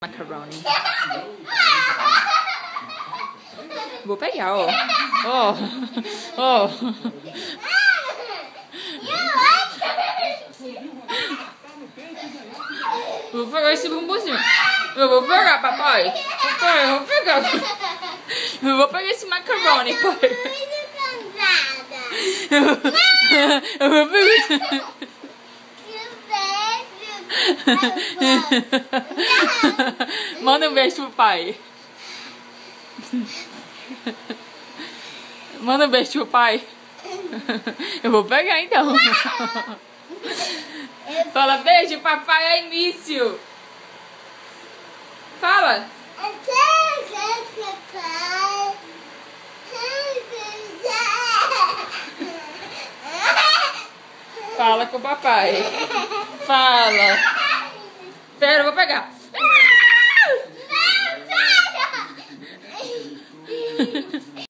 Macaroni. Vou pegar, ó. Ó. Ó. Vou pegar esse bumbumzinho. Eu vou pegar, papai. Papai, eu vou pegar. Eu vou pegar esse macaroni, pai. Eu vou pegar. Manda um beijo pro pai. Manda um beijo pro pai. Eu vou pegar então. Fala beijo, papai, é início. Fala. Fala com o papai. Fala. Pera, eu vou pegar.